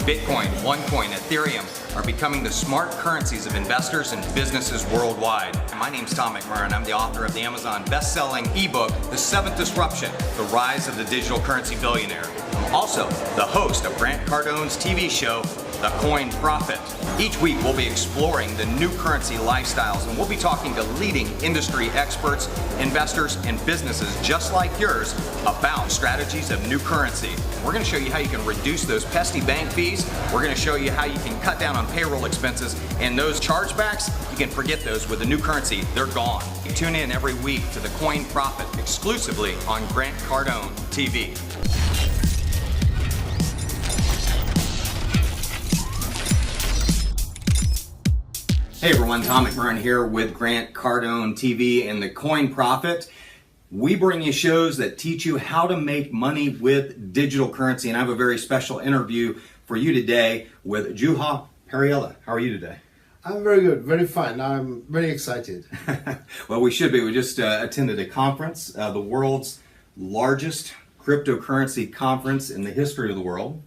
Bitcoin, OneCoin, Ethereum are becoming the smart currencies of investors and businesses worldwide. And my name's McMurrain. I'm the author of the Amazon best-selling ebook, The Seventh Disruption, The Rise of the Digital Currency Billionaire. I'm also the host of Grant Cardone's TV show, The Coin Prophet. Each week we'll be exploring the new currency lifestyles, and we'll be talking to leading industry experts, investors, and businesses just like yours about strategies of new currency. We're going to show you how you can reduce those pesky bank fees. We're going to show you how you can cut down on payroll expenses, and those chargebacks, you can forget those with the new currency. They're gone. You tune in every week to The Coin Prophet exclusively on Grant Cardone TV. Hey everyone, McMurrain here with Grant Cardone TV and The Coin Prophet. We bring you shows that teach you how to make money with digital currency, and I have a very special interview for you today with Juha. Parhiala. How are you today? I'm very good, very fine. I'm very excited. Well, we should be. We just attended a conference, the world's largest cryptocurrency conference in the history of the world.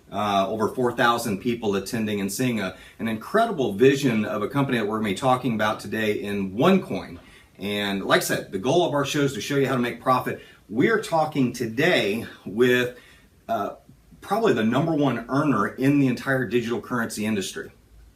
Over 4,000 people attending and seeing an incredible vision of a company that we're going to be talking about today in OneCoin. And like I said, the goal of our show is to show you how to make profit. We're talking today with probably the number one earner in the entire digital currency industry,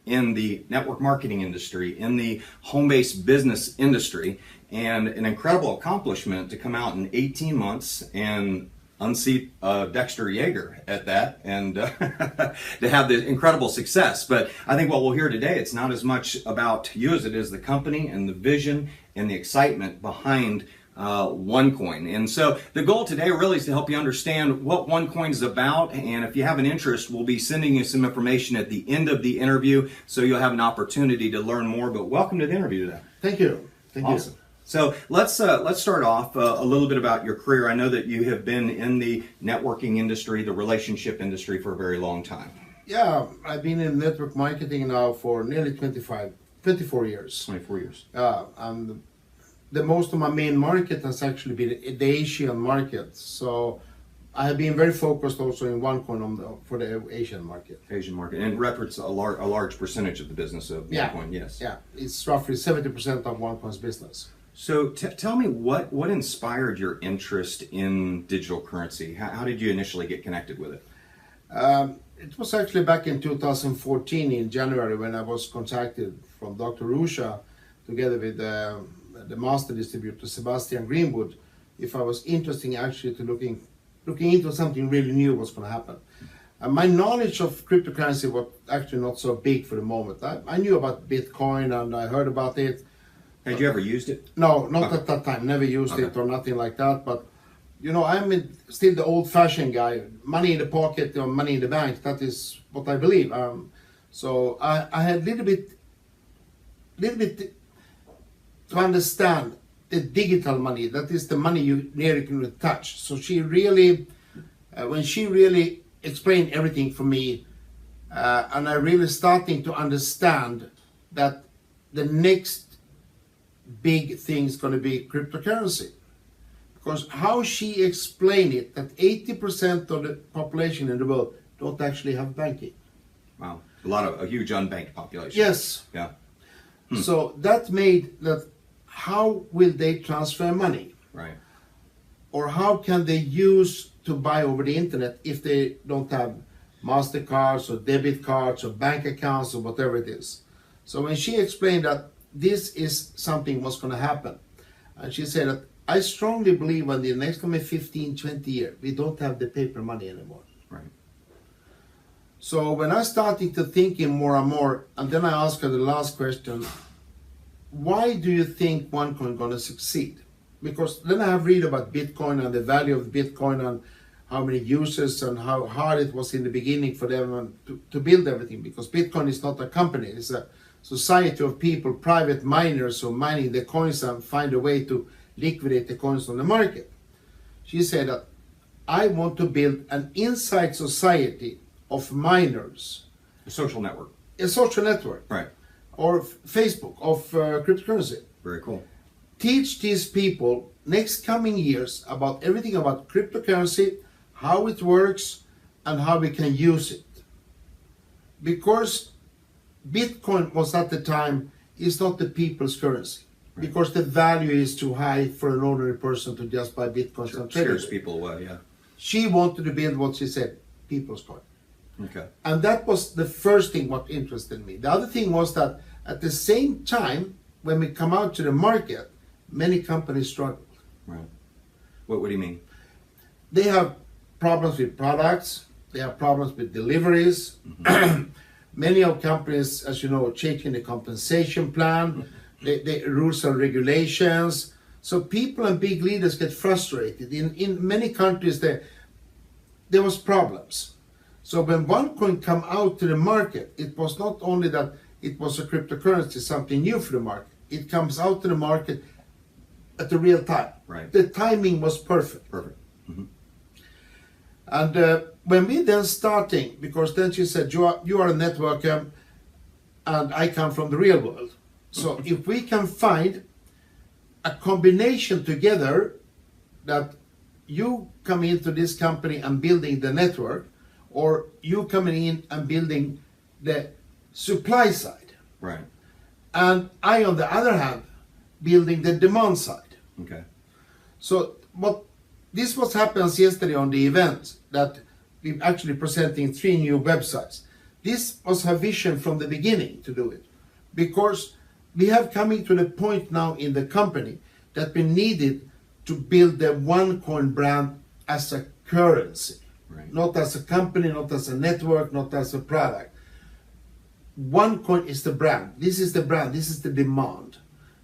in the network marketing industry, in the home-based business industry, and an incredible accomplishment to come out in 18 months and unseat Dexter Yeager at that, and to have the incredible success. But I think what we'll hear today, it's not as much about you as it is the company and the vision and the excitement behind OneCoin. And so the goal today really is to help you understand what OneCoin is about, and if you have an interest, we'll be sending you some information at the end of the interview, so you'll have an opportunity to learn more. But welcome to the interview today. Thank you. Thank you. Awesome. So let's start off a little bit about your career. I know that you have been in the networking industry, the relationship industry, for a very long time. Yeah, I've been in network marketing now for nearly 24 years. 24 years. And the most of my main market has actually been the Asian market. So I have been very focused also in OneCoin for the Asian market. Asian market, and it represents a large percentage of the business of OneCoin. Yes. Yeah, it's roughly 70% of OneCoin's business. So tell me what inspired your interest in digital currency? How did you initially get connected with it? It was actually back in 2014 in January when I was contacted from Dr. Rusha together with the master distributor Sebastian Greenwood if I was interested actually to looking into something really new was going to happen. My knowledge of cryptocurrency was actually not so big for the moment. I knew about Bitcoin and I heard about it. Had you ever used it? No, not at that time. Never used it or nothing like that. But, you know, I'm still the old-fashioned guy. Money in the pocket or money in the bank, that is what I believe. So I had a little bit to understand the digital money. That is the money you nearly can touch. So she really, when she really explained everything for me, and I really starting to understand that the next big thing is going to be cryptocurrency, because how she explained it, that 80% of the population in the world don't actually have banking. Wow, a huge unbanked population. Yes. Yeah. So that made that, how will they transfer money? Right. Or how can they use to buy over the internet if they don't have MasterCards or debit cards or bank accounts or whatever it is? So when she explained that this is something what's going to happen, and she said that I strongly believe in the next coming 15, 20 years, we don't have the paper money anymore. Right. So when I started to thinking more and more, and then I asked her the last question, why do you think OneCoin going to succeed? Because then I have read about Bitcoin and the value of Bitcoin and how many users and how hard it was in the beginning for them to build everything, because Bitcoin is not a company, it's a society of people, private miners who are mining the coins and find a way to liquidate the coins on the market. She said that I want to build an inside society of miners. A social network. A social network. Right. Or Facebook of cryptocurrency. Very cool. Teach these people next coming years about everything about cryptocurrency, how it works, and how we can use it. because Bitcoin was at the time is not the people's currency. Right. Because the value is too high for an ordinary person to just buy Bitcoins and trade Scares it. people away, yeah. She wanted to build what she said, people's coin. Okay. And that was the first thing what interested me. The other thing was that at the same time, when we come out to the market, many companies struggle. Right. What do you mean? They have problems with products, they have problems with deliveries. Many of companies, as you know, changing the compensation plan, the rules and regulations. So people and big leaders get frustrated. In many countries, there was problems. So when OneCoin come out to the market, it was not only that it was a cryptocurrency, something new for the market. It comes out to the market at the real time. Right. The timing was perfect. Perfect. Mm-hmm. And when we then starting, because then she said, you are a networker and I come from the real world. So if we can find a combination together that you come into this company and building the network, or you coming in and building the supply side. Right. And I, on the other hand, building the demand side. Okay. So this what happens yesterday on the event, that we're actually presenting 3 new websites. This was her vision from the beginning to do it, because we have coming to the point now in the company that we needed to build the OneCoin brand as a currency, Right. not as a company, not as a network, not as a product. OneCoin is the brand. This is the brand. This is the demand.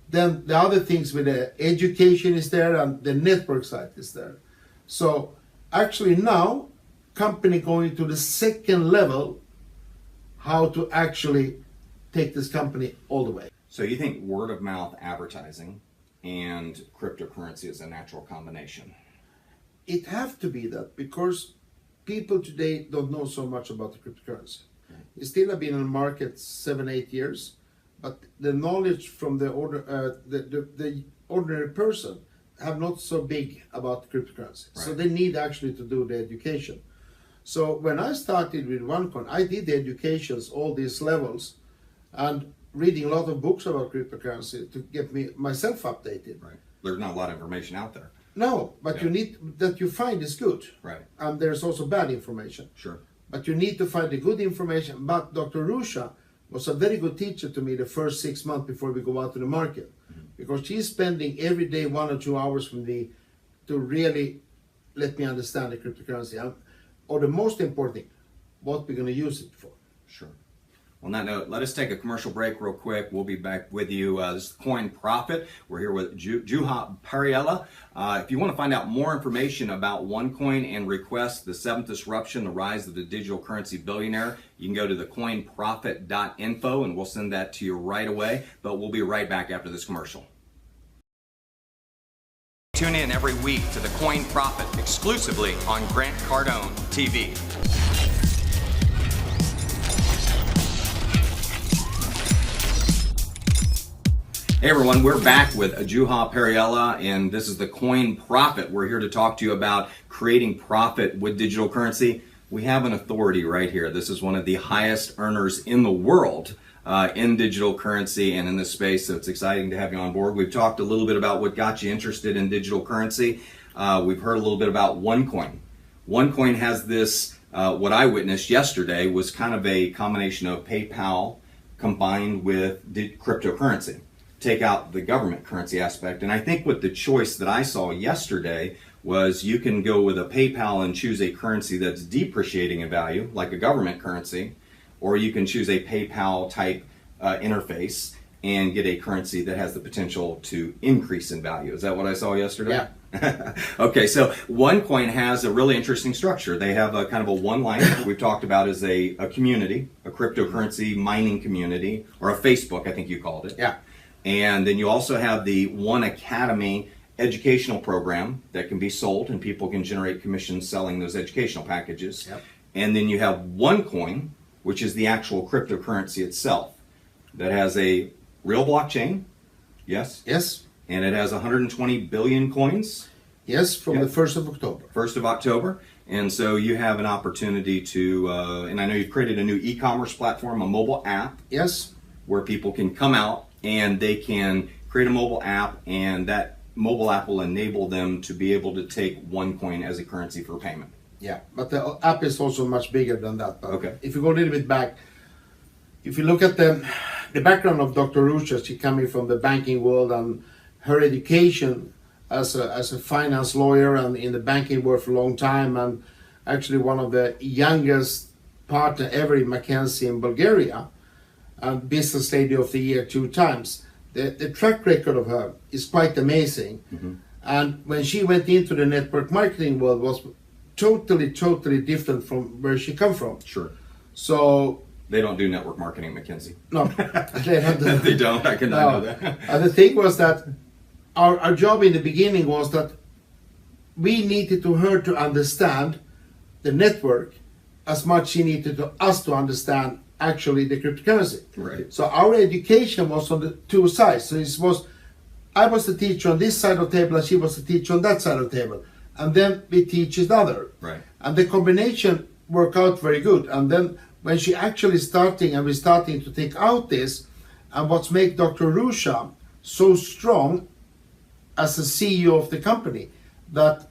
Then the other things with the education is there and the network side is there. So actually now, company going to the second level, how to actually take this company all the way. So you think word of mouth advertising and cryptocurrency is a natural combination? It have to be that, because people today don't know so much about the cryptocurrency. It still have been in the market 7-8 years, but the knowledge from the ordinary person have not so big about cryptocurrency. Right. So they need actually to do the education. So when I started with OneCoin, I did the educations, all these levels, and reading a lot of books about cryptocurrency to get myself updated. Right. There's not a lot of information out there. No, but Yeah. you need that you find is good. Right. And there's also bad information. Sure. But you need to find the good information. But Dr. Rusha was a very good teacher to me the first 6 months before we go out to the market. Because she's spending every day 1 or 2 hours with me to really let me understand the cryptocurrency. Or the most important thing, what we're going to use it for. Sure. On that note, let us take a commercial break real quick. We'll be back with you. This is Coin Profit. We're here with Juha Parhiala. If you want to find out more information about OneCoin and request the 7th disruption, the rise of the digital currency billionaire, you can go to thecoinprofit.info and we'll send that to you right away. But we'll be right back after this commercial. Tune in every week to the Coin Profit exclusively on Grant Cardone TV. Hey everyone, we're back with Juha Parhiala, and this is the Coin Profit. We're here to talk to you about creating profit with digital currency. We have an authority right here. This is one of the highest earners in the world in digital currency and in this space, so it's exciting to have you on board. We've talked a little bit about what got you interested in digital currency. We've heard a little bit about OneCoin. OneCoin has this, what I witnessed yesterday was kind of a combination of PayPal combined with cryptocurrency. Take out the government currency aspect. And I think what the choice that I saw yesterday was you can go with a PayPal and choose a currency that's depreciating in value, like a government currency, or you can choose a PayPal type interface and get a currency that has the potential to increase in value. Is that what I saw yesterday? Yeah. Okay, so OneCoin has a really interesting structure. They have a kind of a one-line that we've talked about as a community, a cryptocurrency mining community, or a Facebook, I think you called it. Yeah. And then you also have the One Academy educational program that can be sold and people can generate commissions selling those educational packages. Yep. And then you have OneCoin, which is the actual cryptocurrency itself that has a real blockchain. Yes? Yes. And it has 120 billion coins. Yes, from Yeah. the 1st of October. 1st of October. And so you have an opportunity to, and I know you've created a new e-commerce platform, a mobile app, Yes. where people can come out and they can create a mobile app, and that mobile app will enable them to be able to take OneCoin as a currency for payment. Yeah, but the app is also much bigger than that. But Okay. if you go a little bit back, if you look at the background of Dr. Rusha, she coming from the banking world, and her education as a finance lawyer and in the banking world for a long time, and actually one of the youngest partner ever in McKinsey in Bulgaria, and Business Lady of the Year 2 times. The track record of her is quite amazing. And when she went into the network marketing world, was totally different from where she come from. Sure. So They don't do network marketing at McKinsey. no, they have the, They don't. I cannot know that. And the thing was that our job in the beginning was that we needed to her to understand the network as much she needed to us to understand actually the cryptocurrency. Right. So our education was on the two sides. So it was, I was the teacher on this side of the table and she was the teacher on that side of the table. And then we teach each other. Right. And the combination worked out very good. And then when she actually we're starting to take out this, and what's make Dr. Rusha so strong as a CEO of the company, that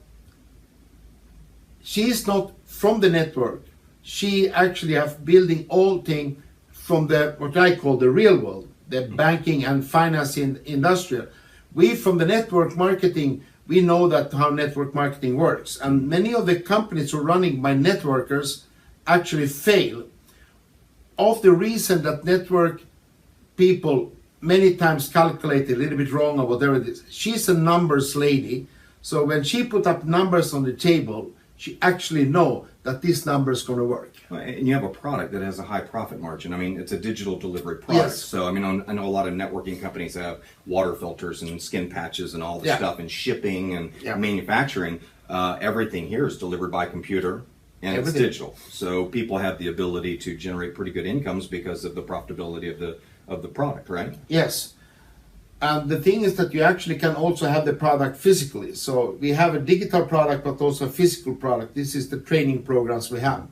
she is not from the network. She actually have building all thing from the what I call the real world, the banking and financing industrial. We from the network marketing, we know that how network marketing works, and many of the companies who are running by networkers actually fail. Of the reason that network people many times calculate a little bit wrong or whatever it is. She's a numbers lady, so when she put up numbers on the table, she actually know that this number is going to work. And you have a product that has a high profit margin. I mean, it's a digital delivery product. Yes. So, I mean, I know a lot of networking companies have water filters and skin patches and all this stuff, and shipping and manufacturing. Everything here is delivered by computer, and it's digital. So people have the ability to generate pretty good incomes because of the profitability of the product, right? Yes. And the thing is that you actually can also have the product physically. So we have a digital product, but also a physical product. This is the training programs we have.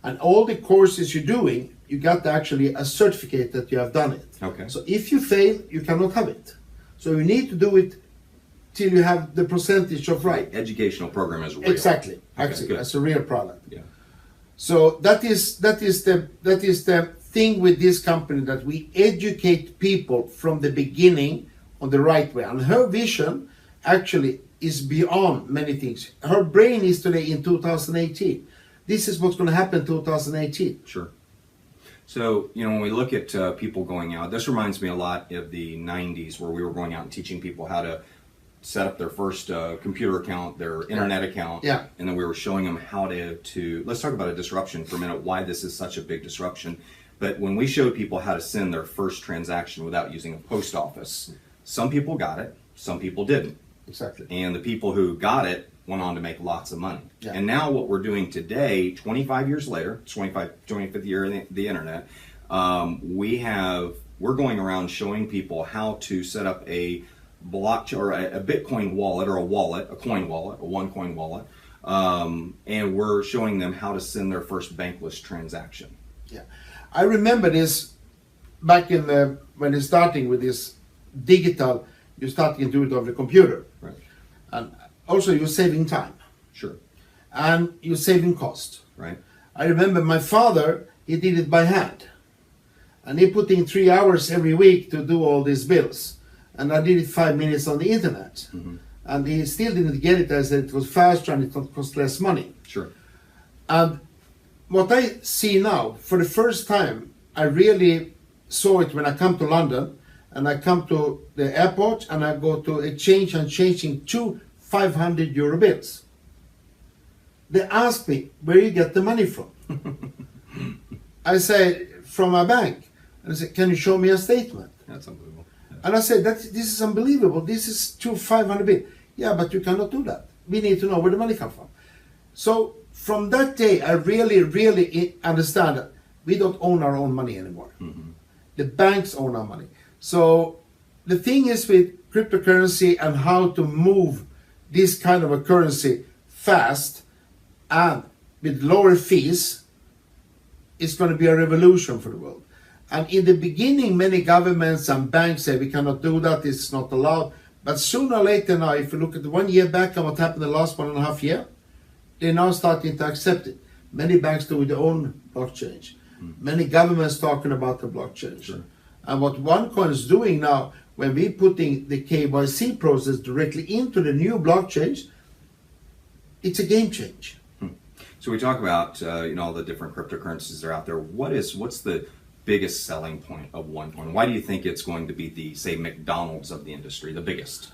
And all the courses you're doing, you got actually a certificate that you have done it. Okay. So if you fail, you cannot have it. So you need to do it till you have the percentage of right. Educational program is real. Exactly. Okay, Actually, good. as a real product. Yeah. So that is the thing with this company, that we educate people from the beginning on the right way. And her vision actually is beyond many things. Her brain is today in 2018. This is what's going to happen in 2018. Sure. So, you know, when we look at people going out, this reminds me a lot of the 90s, where we were going out and teaching people how to set up their first computer account, their internet account. Yeah. And then we were showing them how to let's talk about a disruption for a minute, why this is such a big disruption. But when we showed people how to send their first transaction without using a post office, some people got it, some people didn't. Exactly. And the people who got it went on to make lots of money. Yeah. And now what we're doing today, 25 years later, 25th year of the internet, we're going around showing people how to set up a blockchain or a Bitcoin wallet, or a coin wallet, a OneCoin wallet, and we're showing them how to send their first bankless transaction. Yeah, I remember this back in when you're starting with this digital, you're starting to do it over the computer. Right. And also you're saving time. Sure. And you're saving cost. Right. I remember my father, he did it by hand. And he put in 3 hours every week to do all these bills. And I did it 5 minutes on the internet. Mm-hmm. And he still didn't get it. I said it was faster and it would cost less money. Sure. And what I see now, for the first time, I really saw it when I come to London, and I come to the airport and I go to exchange and changing 2 500 euro bills. They ask me, where you get the money from? I say, from my bank. And I say, can you show me a statement? That's unbelievable. Yeah. And I said, this is unbelievable. This is 2 500 bills. Yeah, but you cannot do that. We need to know where the money comes from. So from that day, I really understand that we don't own our own money anymore. Mm-hmm. The banks own our money. So the thing is with cryptocurrency and how to move this kind of a currency fast, and with lower fees, it's going to be a revolution for the world. And in the beginning, many governments and banks say we cannot do that, it's not allowed. But sooner or later now, if you look at 1 year back and what happened the last 1.5 years, they're now starting to accept it. Many banks do their own blockchain. Many governments talking about the blockchain. Sure. And what OneCoin is doing now, when we're putting the KYC process directly into the new blockchains, it's a game change. So we talk about all the different cryptocurrencies that are out there. What's the biggest selling point of OneCoin? Why do you think it's going to be the, say, McDonald's of the industry, the biggest?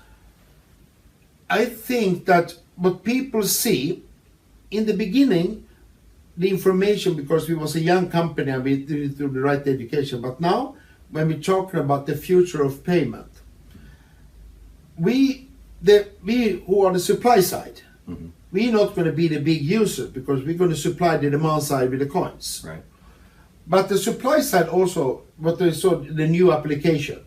I think that what people see in the beginning, the information, because we was a young company and we didn't do the right education, but now when we're talking about the future of payment, we who are the supply side, we're not going to be the big user because we're going to supply the demand side with the coins. Right. But the supply side also, what they saw, the new application.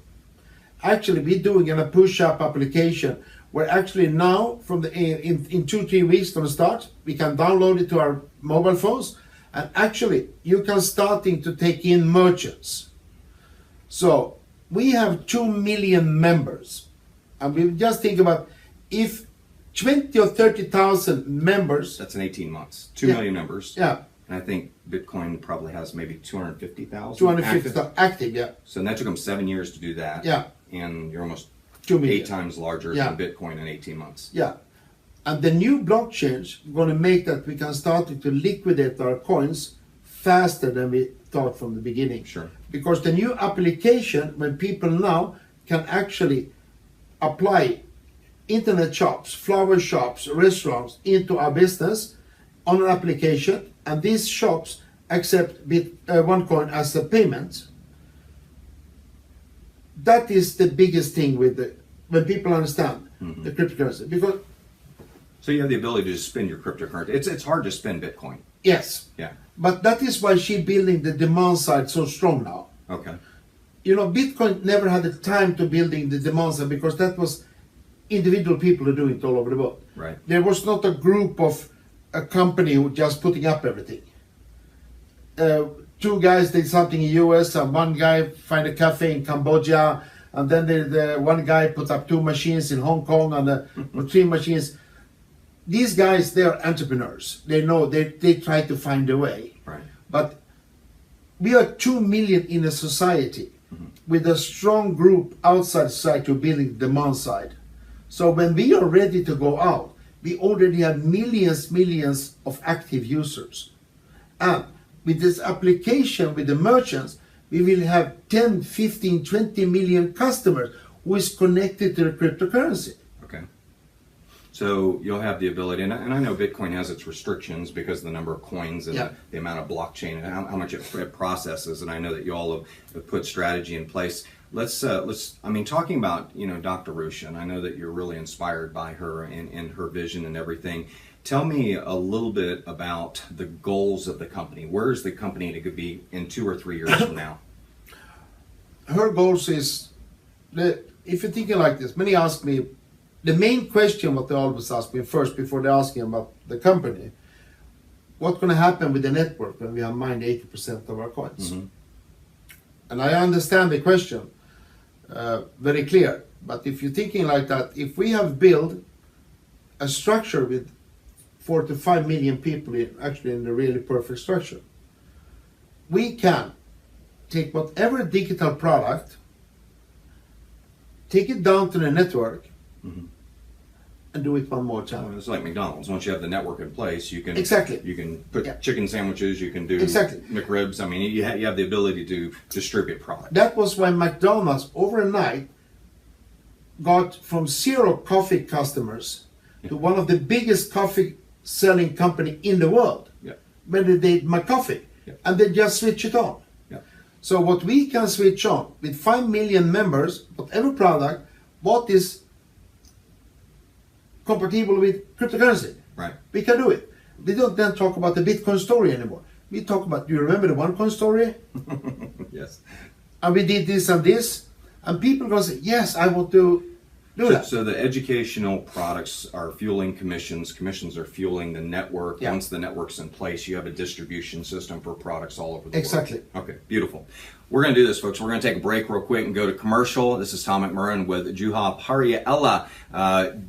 Actually, we're doing a push-up application where actually now, from in 2-3 weeks going to start, we can download it to our mobile phones, and actually you can starting to take in merchants. So we have 2 million members, and we just think about if 20 or 30,000 members. That's in 18 months. 2 million members. Yeah. And I think Bitcoin probably has maybe 250,000. 250,000 active, yeah. So that took them 7 years to do that. Yeah. And you're almost 2 million. 8 times larger than Bitcoin in 18 months. Yeah. And the new blockchains are going to make that we can start to liquidate our coins faster than we thought from the beginning. Sure. Because the new application, when people now can actually apply internet shops, flower shops, restaurants into our business on an application, and these shops accept OneCoin as a payment. That is the biggest thing when people understand the cryptocurrency. Because so you have the ability to just spend your cryptocurrency. It's hard to spend Bitcoin. yes, Yeah. but that is why she's building the demand side so strong now. Okay. Bitcoin never had the time to building the demand side because that was individual people who do it all over the world. Right. There was not a group of a company who just putting up everything. 2 guys did something in US, and 1 guy find a cafe in Cambodia, and then the 1 guy put up 2 machines in Hong Kong and 3 machines. These guys, they're entrepreneurs. They know they try to find a way. Right. But we are 2 million in a society with a strong group outside society building the demand side. So when we are ready to go out, we already have millions of active users. And with this application with the merchants, we will have 10, 15, 20 million customers who is connected to the cryptocurrency. Okay. So you'll have the ability, and I know Bitcoin has its restrictions because of the number of coins and the amount of blockchain and how much it processes. And I know that you all have put strategy in place. Let's talking about, Dr. Rusha, and I know that you're really inspired by her and her vision and everything. Tell me a little bit about the goals of the company. Where is the company to be in 2 or 3 years from now? Her goals is, if you're thinking like this, many ask me, the main question what they always ask me first before they're asking about the company, what's going to happen with the network when we have mined 80% of our coins? And I understand the question very clear, but if you're thinking like that, if we have built a structure with 4 to 5 million people actually in a really perfect structure, we can take whatever digital product, take it down to the network, and do it one more time. Well, it's like McDonald's. Once you have the network in place, you can You can put chicken sandwiches. You can do McRibs. I mean, you have the ability to distribute product. That was why McDonald's overnight got from 0 coffee customers to one of the biggest coffee selling company in the world. Yeah. When they did McCoffee, and they just switch it on. Yeah. So what we can switch on with 5 million members, whatever product, what is compatible with cryptocurrency. Right. We can do it. We don't then talk about the Bitcoin story anymore. We talk about, do you remember the OneCoin story? Yes. And we did this and this. And people are going to say, yes, I want to do that. So the educational products are fueling commissions. Commissions are fueling the network. Yeah. Once the network's in place, you have a distribution system for products all over the Exactly. world. Okay, beautiful. We're going to do this, folks. We're going to take a break real quick and go to commercial. This is Tom McMurrain with Juha Parhiala.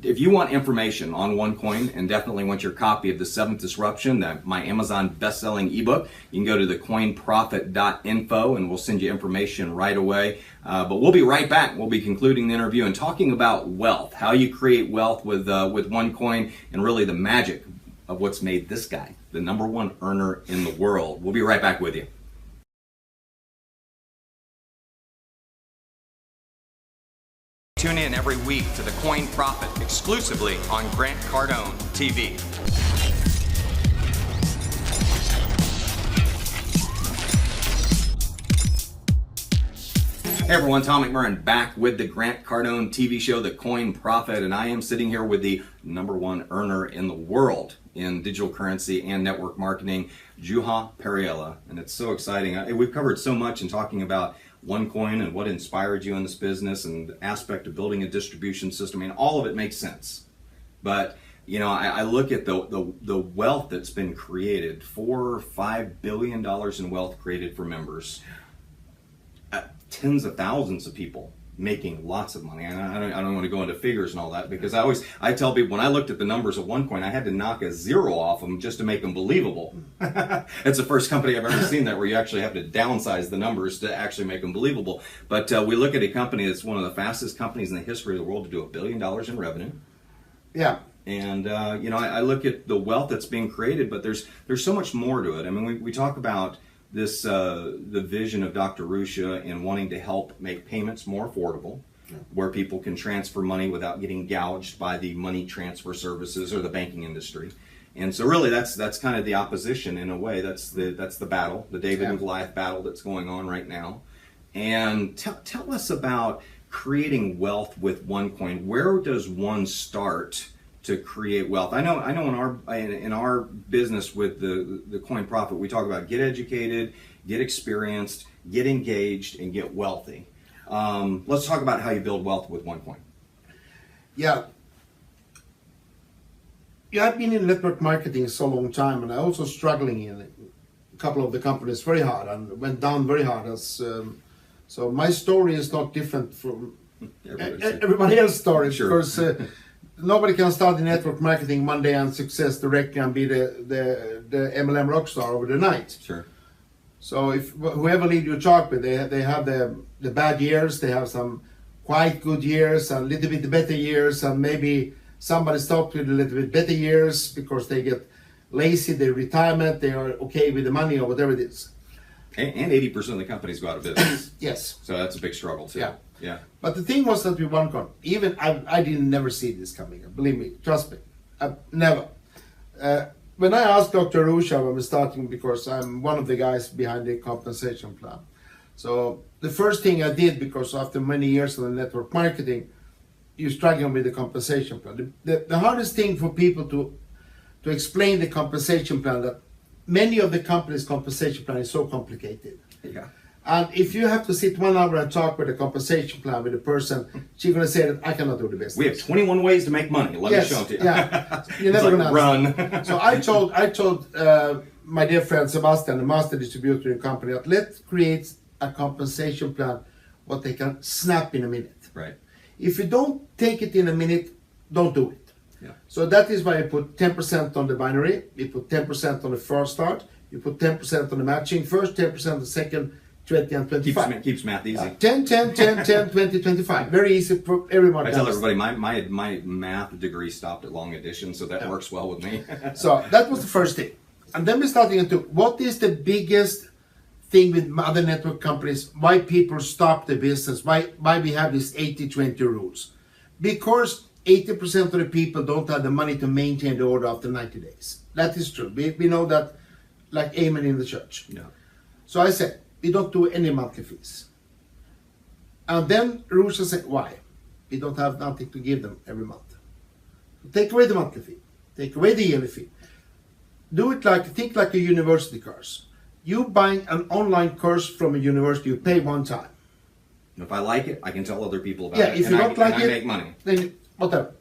If you want information on OneCoin and definitely want your copy of The Seventh Disruption, my Amazon best-selling ebook, you can go to thecoinprofit.info and we'll send you information right away. But we'll be right back. We'll be concluding the interview and talking about wealth, how you create wealth with OneCoin, and really the magic of what's made this guy the #1 earner in the world. We'll be right back with you. Tune in every week to The Coin Profit exclusively on Grant Cardone TV. Hey everyone, Tom McMurrain back with the Grant Cardone TV show, The Coin Profit, and I am sitting here with the #1 earner in the world in digital currency and network marketing, Juha Parhiala, and it's so exciting. We've covered so much in talking about OneCoin and what inspired you in this business and the aspect of building a distribution system. I mean, all of it makes sense. But, you know, I look at the wealth that's been created, $4 or $5 billion in wealth created for members. Tens of thousands of people making lots of money. And I don't want to go into figures and all that, because I tell people, when I looked at the numbers of OneCoin, I had to knock a zero off them just to make them believable. It's the first company I've ever seen that where you actually have to downsize the numbers to actually make them believable. But we look at a company that's one of the fastest companies in the history of the world to do $1 billion in revenue. Yeah. And you know, I look at the wealth that's being created, but there's so much more to it. I mean, we talk about this the vision of Dr. Rusha in wanting to help make payments more affordable, where people can transfer money without getting gouged by the money transfer services or the banking industry. And so really that's kind of the opposition in a way. That's the battle, the David and Goliath battle that's going on right now. And tell us about creating wealth with OneCoin. Where does one start to create wealth? I know in our business with the Coin Profit, we talk about get educated, get experienced, get engaged, and get wealthy. Let's talk about how you build wealth with OneCoin. Yeah. Yeah, I've been in network marketing so long time, and I also struggling in a couple of the companies very hard and went down very hard. So my story is not different from everybody else's story. Sure. Because nobody can start in network marketing one day and success directly and be the MLM rock star over the night. Sure. So if whoever lead you talk with, they have the bad years, they have some quite good years and a little bit better years, and maybe somebody stopped with a little bit better years because they get lazy, they retirement, they are okay with the money or whatever it is. And 80% of the companies go out of business. Yes. So that's a big struggle too. Yeah. Yeah. But the thing was that with OneCoin, even I didn't never see this coming. Believe me, trust me, never. When I asked Dr. Rusha when we're starting, because I'm one of the guys behind the compensation plan. So the first thing I did, because after many years of network marketing, you're struggling with the compensation plan. The hardest thing for people to explain the compensation plan, that many of the companies' compensation plan is so complicated. Yeah. And if you have to sit 1 hour and talk with a compensation plan with a person, she's going to say that I cannot do the business. We have 21 ways to make money. Let me show it to you. Yeah. You're never like, going to run. So I told my dear friend Sebastian, the master distributor in the company, that let's create a compensation plan what they can snap in a minute. Right. If you don't take it in a minute, don't do it. Yeah. So that is why I put 10% on the binary, you put 10% on the first start, you put 10% on the matching first, 10% on the second, 20 and 25. Keeps math easy. 10, 10, 10, 10, 20, 25. Very easy for everyone. I tell everybody my math degree stopped at long addition, so that works well with me. So that was the first thing. And then we're starting into what is the biggest thing with other network companies, why people stop the business, why we have these 80-20 rules. Because 80% of the people don't have the money to maintain the order after 90 days. That is true. We know that like amen in the church. Yeah. So I said, we don't do any monthly fees. And then Rusha said, why? We don't have nothing to give them every month. Take away the monthly fee. Take away the yearly fee. Do it think like a university course. You buy an online course from a university, you pay one time. If I like it, I can tell other people about Yeah, it. if you don't like I it, make money. then whatever.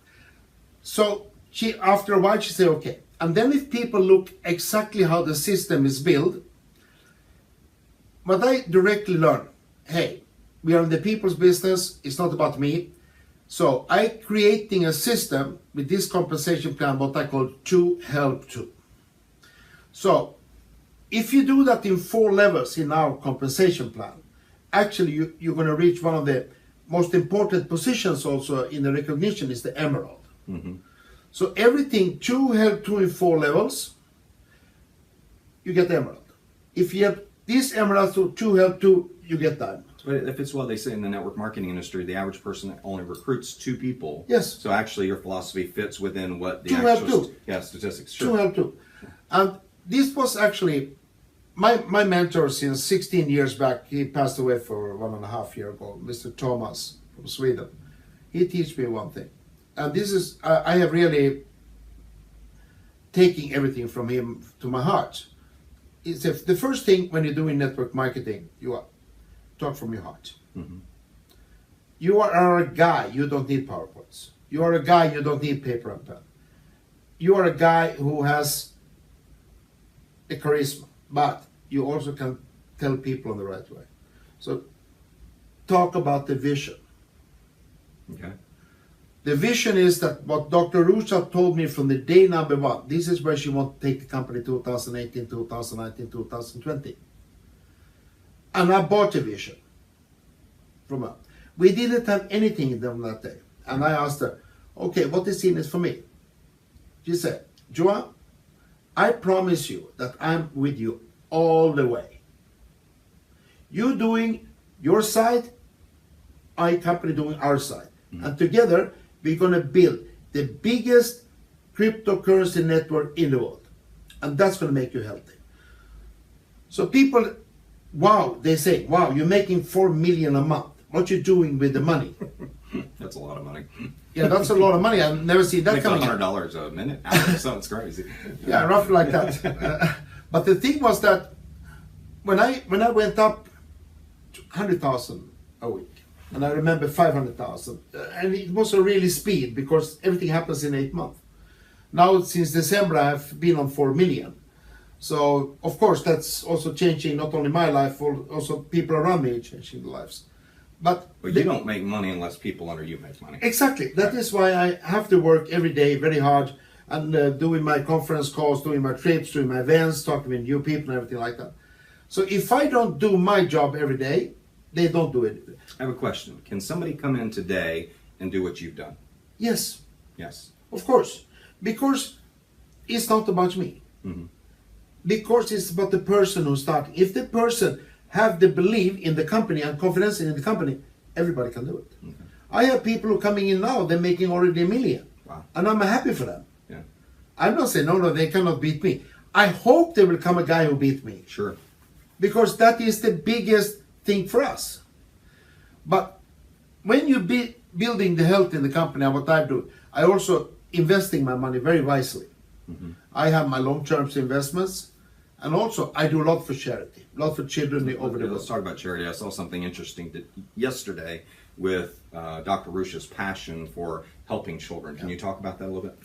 So she, after a while, she said, okay. And then if people look exactly how the system is built, what I directly learned, hey, we are in the people's business. It's not about me. So I creating a system with this compensation plan, what I call to help to. So if you do that in 4 levels in our compensation plan, actually you're going to reach one of the most important positions also in the recognition is the emerald. Mm-hmm. So everything to help to in 4 levels, you get emerald. If you have this emerald to help to, you get diamond. But if it's what they say in the network marketing industry, the average person only recruits 2 people. Yes. So actually, your philosophy fits within what the To help actual to. statistics. To Sure. help to. And this was actually my mentor since 16 years back. He passed away for 1.5 years ago, Mr. Thomas from Sweden. He teach me one thing. And this is, I have really taking everything from him to my heart. It's the first thing when you're doing network marketing, you are talk from your heart. Mm-hmm. You are a guy, you don't need PowerPoints. You are a guy, you don't need paper and pen. You are a guy who has a charisma, but you also can tell people in the right way. So talk about the vision. Okay. The vision is that what Dr. Rusha told me from the day number 1, this is where she wants to take the company 2018, 2019, 2020. And I bought a vision from her. We didn't have anything in them that day. And I asked her, okay, what is in it for me? She said, Juha, I promise you that I'm with you all the way. You doing your side, I company doing our side. Mm-hmm. And together, we're going to build the biggest cryptocurrency network in the world. And that's going to make you healthy. So people, wow, they say, wow, you're making 4 million a month. What you doing with the money? That's a lot of money. Yeah, that's a lot of money. I've never seen that Like coming. $100 a minute. Sounds crazy. Yeah, roughly like that. But the thing was that when I went up to 100,000 a week, and I remember 500,000, and it was a really speed because everything happens in 8 months. Now since December I've been on 4 million. So of course that's also changing not only my life, also people around me changing their lives. But you don't make money unless people under you make money. Exactly. That is why I have to work every day very hard and doing my conference calls, doing my trips, doing my events, talking with new people and everything like that. So if I don't do my job every day, they don't do it. I have a question. Can somebody come in today and do what you've done? Yes. Yes. Of course. Because it's not about me. Mm-hmm. Because it's about the person who's starting. If the person have the belief in the company and confidence in the company, everybody can do it. Okay. I have people who are coming in now, they're making already $1 million. Wow. And I'm happy for them. Yeah. I'm not saying, no, they cannot beat me. I hope there will come a guy who beat me. Sure. Because that is the biggest thing for us. But when you be building the health in the company, and what I do, I also investing my money very wisely. Mm-hmm. I have my long-term investments. And also, I do a lot for charity, a lot for children over the world. Let's talk about charity. I saw something interesting yesterday with Dr. Rusha's passion for helping children. Can you talk about that a little bit?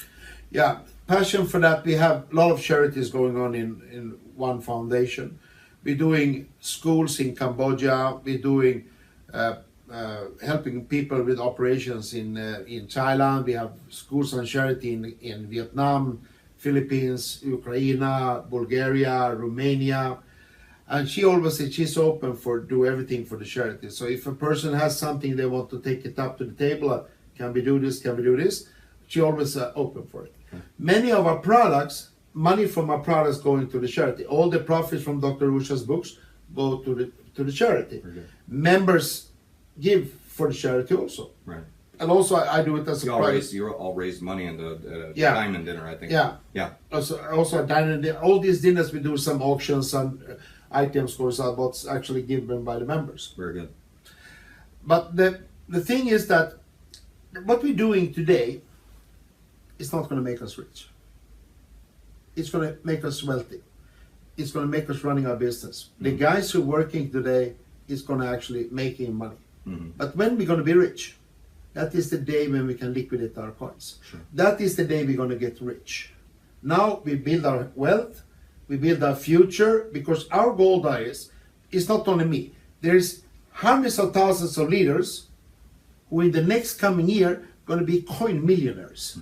Yeah, passion for that. We have a lot of charities going on in one foundation. We're doing schools in Cambodia. We're doing helping people with operations in Thailand. We have schools and charity in Vietnam, Philippines, Ukraine, Bulgaria, Romania. And she always said she's open for do everything for the charity. So if a person has something they want to take it up to the table, can we do this, can we do this? She always open for it. Okay. Many of our products, money from our products going to the charity. All the profits from Dr. Rusha's books go to the charity. Members give for the charity also. Right. And also I do it as a prize. You all raised money in the diamond dinner, I think. Yeah. Yeah. Also a diamond dinner. All these dinners we do some auctions and items goes out what's actually given by the members. Very good. But the thing is that what we're doing today is not going to make us rich. It's going to make us wealthy. It's going to make us running our business. The guys who are working today is going to actually making money. But when we're going to be rich, that is the day when we can liquidate our coins. Sure. That is the day we're going to get rich. Now we build our wealth, we build our future, because our goal there is not only me. There's hundreds of thousands of leaders who in the next coming year going to be coin millionaires.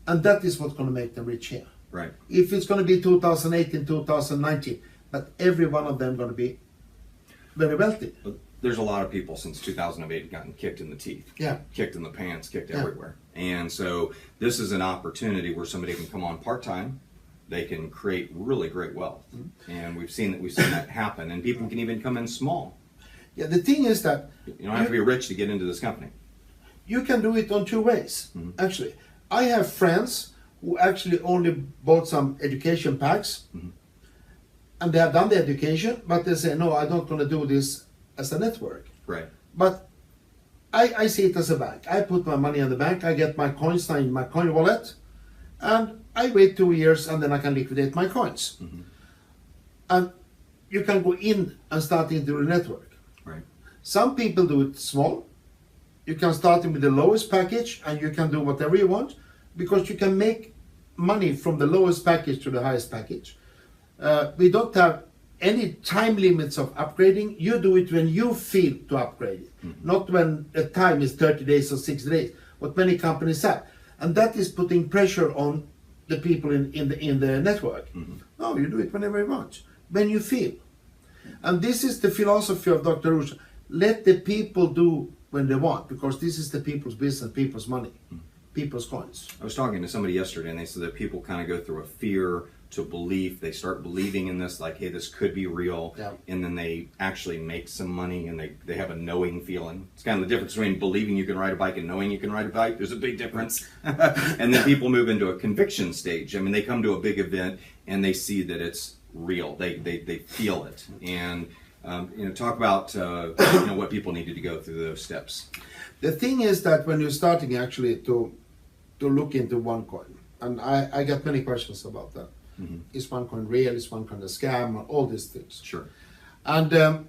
And that is what's going to make them rich here. Right. If it's going to be 2018, 2019, but every one of them going to be very wealthy. But there's a lot of people since 2008 gotten kicked in the teeth, kicked in the pants, kicked everywhere. And so this is an opportunity where somebody can come on part-time. They can create really great wealth. And we've seen that happen. And people can even come in small. Yeah, the thing is that you don't have to be rich to get into this company. You can do it on two ways, actually. I have friends who actually only bought some education packs, and they have done the education, but they say, no, I don't want to do this as a network. Right. But I see it as a bank. I put my money in the bank, I get my coins in my coin wallet, and I wait 2 years, and then I can liquidate my coins. And you can go in and start into the network. Right. Some people do it small. You can start with the lowest package, and you can do whatever you want, because you can make money from the lowest package to the highest package. We don't have any time limits of upgrading. You do it when you feel to upgrade it, not when the time is 30 days or 60 days, what many companies have. And that is putting pressure on the people in the network. No, you do it whenever you want, when you feel. And this is the philosophy of Dr. Rusha. Let the people do when they want, because this is the people's business, people's money, people's coins. I was talking to somebody yesterday, and they said that people kind of go through a fear to belief. They start believing in this, like, hey, this could be real. And then they actually make some money, and they have a knowing feeling. It's kind of the difference between believing you can ride a bike and knowing you can ride a bike. There's a big difference. And then people move into a conviction stage. I mean, they come to a big event, and they see that it's real. They feel it. And talk about what people needed to go through those steps. The thing is that when you're starting actually to look into OneCoin, and I get many questions about that. Is OneCoin real? Is OneCoin a scam? All these things. Sure. And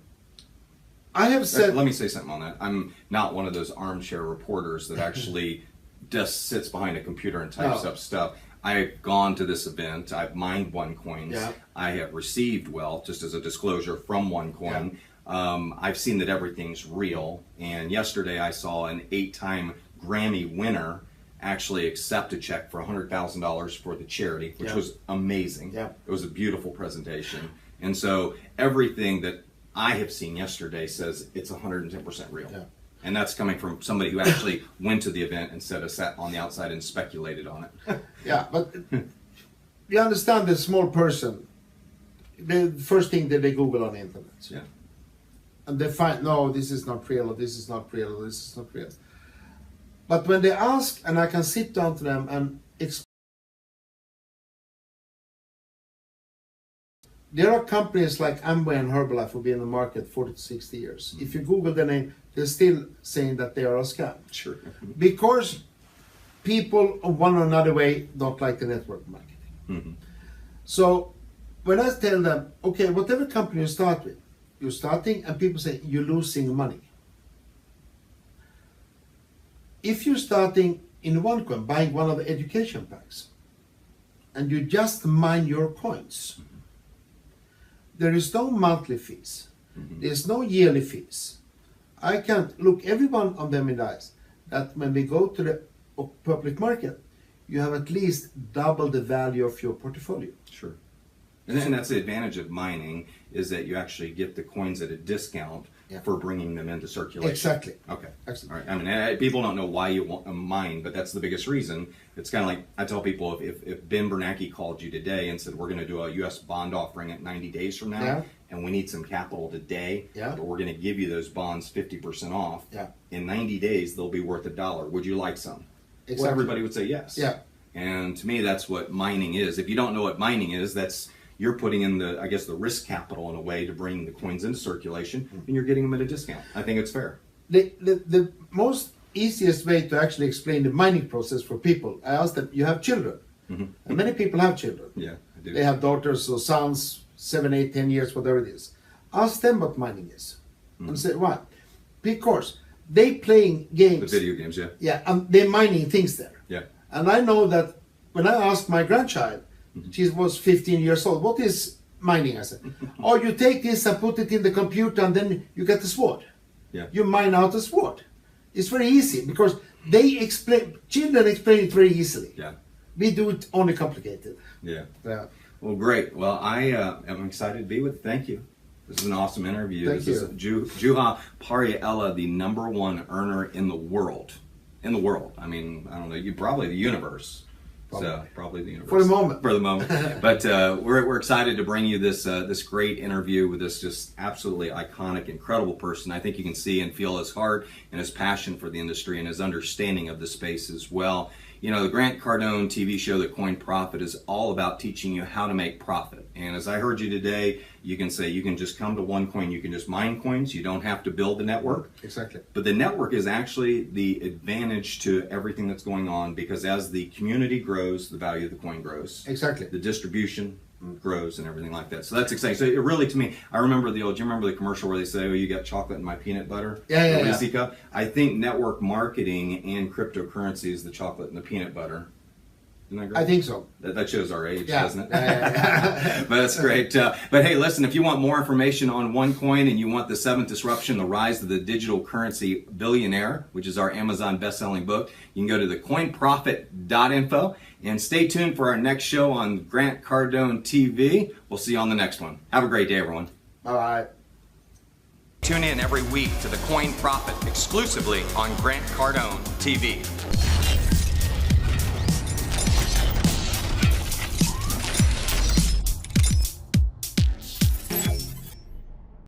I have said... Let me say something on that. I'm not one of those armchair reporters that actually just sits behind a computer and types up stuff. I've gone to this event. I've mined OneCoins. I have received wealth, just as a disclosure, from OneCoin. I've seen that everything's real. And yesterday I saw an 8-time Grammy winner actually accept a check for $100,000 for the charity, which was amazing. It was a beautiful presentation. And so everything that I have seen yesterday says it's 110% real. And that's coming from somebody who actually went to the event instead of sat on the outside and speculated on it. But you understand the small person, the first thing that they Google on the internet. And they find, no, this is not real, or this is not real, or this is not real. But when they ask, and I can sit down to them and explain, there are companies like Amway and Herbalife who have been in the market 40 to 60 years. If you Google the name, they're still saying that they are a scam. Sure. Because people, one or another way, don't like the network marketing. So when I tell them, okay, whatever company you start with, you're starting, and people say, you're losing money. If you're starting in OneCoin, buying one of the education packs, and you just mine your coins, there is no monthly fees. There's no yearly fees. I can't look everyone on them in the eyes that when we go to the public market, you have at least double the value of your portfolio. Sure. And that's the advantage of mining, is that you actually get the coins at a discount for bringing them into circulation. Exactly. Okay. Excellent. All right. I mean, people don't know why you want to mine, but that's the biggest reason. It's kind of like, I tell people, if Ben Bernanke called you today and said, we're going to do a U.S. bond offering at 90 days from now, and we need some capital today, but we're going to give you those bonds 50% off, in 90 days, they'll be worth $1. Would you like some? Exactly. Well, everybody would say yes. And to me, that's what mining is. If you don't know what mining is, you're putting in the risk capital in a way to bring the coins into circulation, and you're getting them at a discount. I think it's fair. The most easiest way to actually explain the mining process for people, I ask them, you have children. And many people have children. Yeah, I do. They have daughters or sons, 7, 8, 10 years, whatever it is. Ask them what mining is. And say, why? because they playing games. The video games, yeah. Yeah, and they're mining things there. Yeah. And I know that when I asked my grandchild, she was 15 years old, what is mining? I said, oh, you take this and put it in the computer and then you get the sword. Yeah. You mine out the sword. It's very easy because children explain it very easily. Yeah. We do it only complicated. Yeah. Yeah. Well, great. Well, I am excited to be with you. Thank you. This is an awesome interview. Thank this is Juha Parhiala, the #1 earner in the world. In the world. I mean, I don't know. You probably the universe. Probably the universe. For the moment. For the moment. But we're excited to bring you this great interview with this just absolutely iconic, incredible person. I think you can see and feel his heart and his passion for the industry and his understanding of the space as well. You know, the Grant Cardone TV show, The Coin Profit, is all about teaching you how to make profit. And as I heard you today, you can say you can just come to OneCoin, you can just mine coins, you don't have to build the network. Exactly. But the network is actually the advantage to everything that's going on, because as the community grows, the value of the coin grows. Exactly. The distribution grows and everything like that. So that's exciting. So it really, to me, I remember do you remember the commercial where they say, oh, you got chocolate in my peanut butter? Yeah. Reese cup? I think network marketing and cryptocurrency is the chocolate and the peanut butter. Isn't that great? I think so. That shows our age, Yeah. doesn't it? Yeah. But that's great. But hey, listen, if you want more information on OneCoin and you want The Seventh Disruption, The Rise of the Digital Currency Billionaire, which is our Amazon best-selling book, you can go to thecoinprofit.info. And stay tuned for our next show on Grant Cardone TV. We'll see you on the next one. Have a great day, everyone. All right. Tune in every week to The Coin Profit exclusively on Grant Cardone TV.